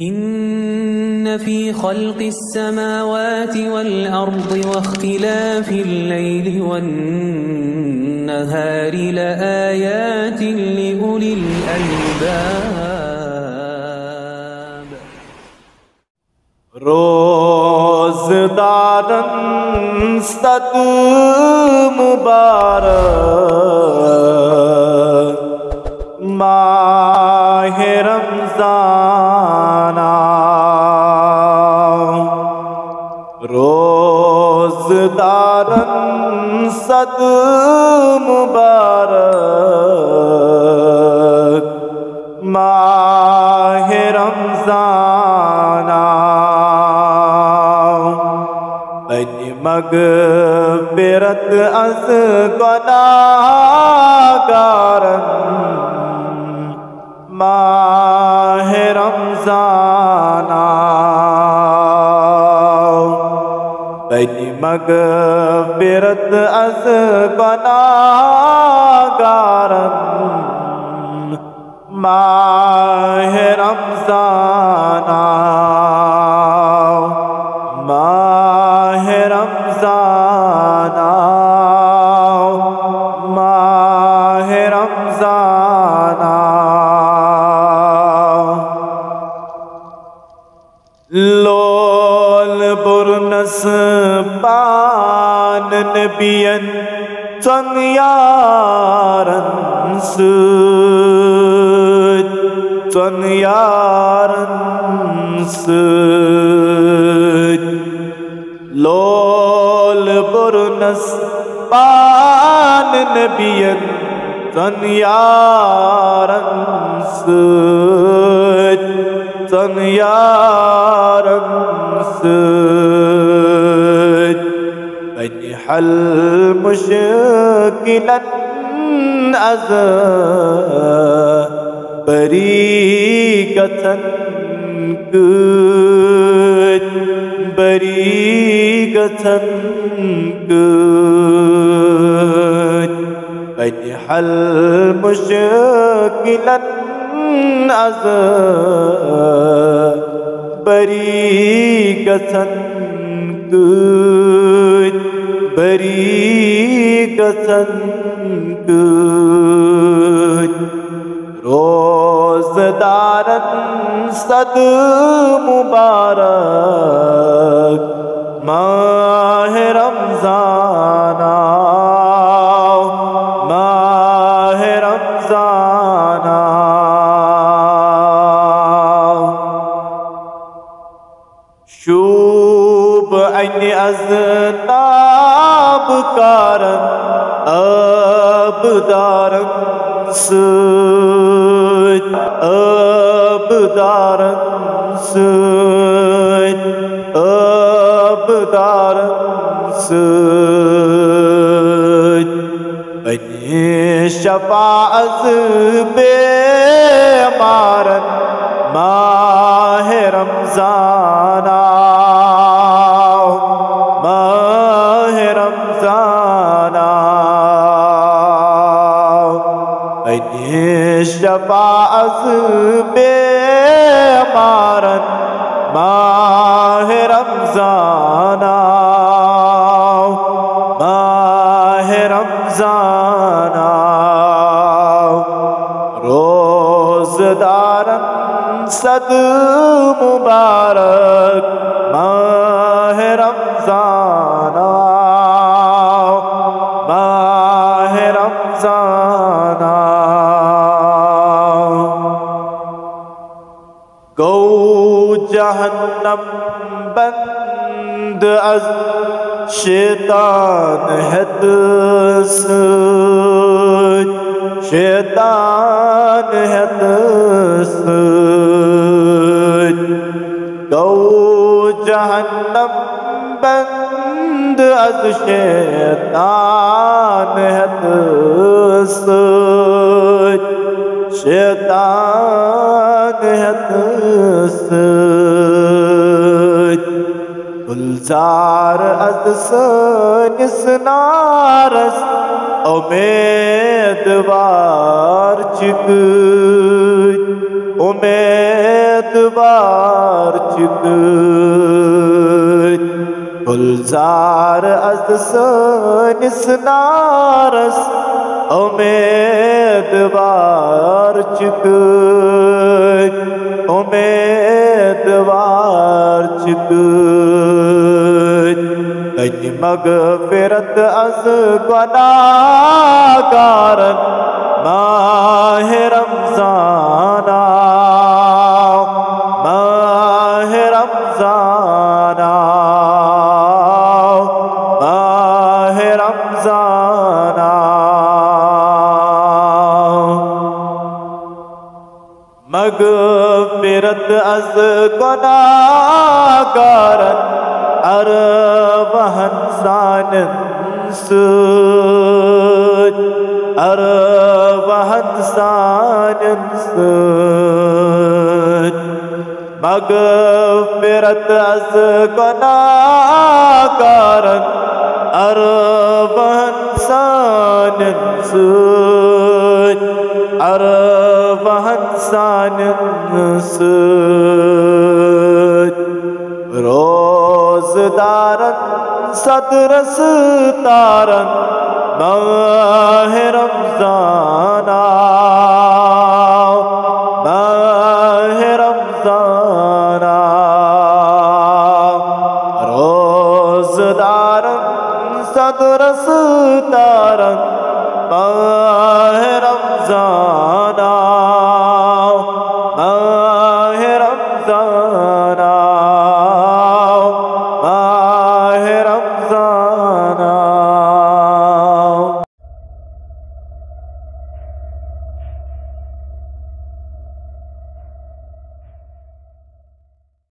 إن في خلق السماوات والأرض واختلاف الليل والنهار لآيات لأولي الألباب रोज़दारन सद मुबारक माहे रमज़ाना रोज़दारन सद मुबारक माहे रमज़ाना मग़फ़िरत अज़ गुनाहगारन माहे रमज़ाना मग़फ़िरत अज़ गुनाहगारन माहे रमज़ाना माहे रमज़ाना लोल बुरनस पान नबियन चन यारन लोल बुरनस पान नबियन चन यारन हल मुश्किलन अज़ बरी गथन हल मुश्किलन अज़ बरी गथन रोज़दारन सद मुबारक माहे रमज़ाना शूब अन अज़ ताब कारन अबदारन शफ़ाअत बेमारन माहे रमज़ाना शफ़ाअत बेमारन माहे रमज़ाना रोज़दारन सद मुबारक माहे रमज़ाना गौ जहन्नम बंद अज़ शैतान है गौ जहन्नम बंद अज़ शैतान है गुलजार अज़ निसनारस उम्मीदवार चिक उम्मीद एतबार çıkıt Gulzar az sönis naras उम्मीदवार çıkıt उम्मीदवार çıkıt Kany magfirat az gunaahgaran Mah-e Ramzan आओ Mah-e Ramzan आओ Mah-e Ramzan आओ Magfirat az gunaahgaran Arvahan sanin sud Arvahan sanin sud Magfirat az gunaahgaran Arvahan sanin sud Arvahan sanin sud Rozdaran sadrasdaran Mah-e Ramzan आओ Mah-e Ramzan आओ Rozdaran sadrasdaran Mah-e Ramzan आओ Mah-e Ramzan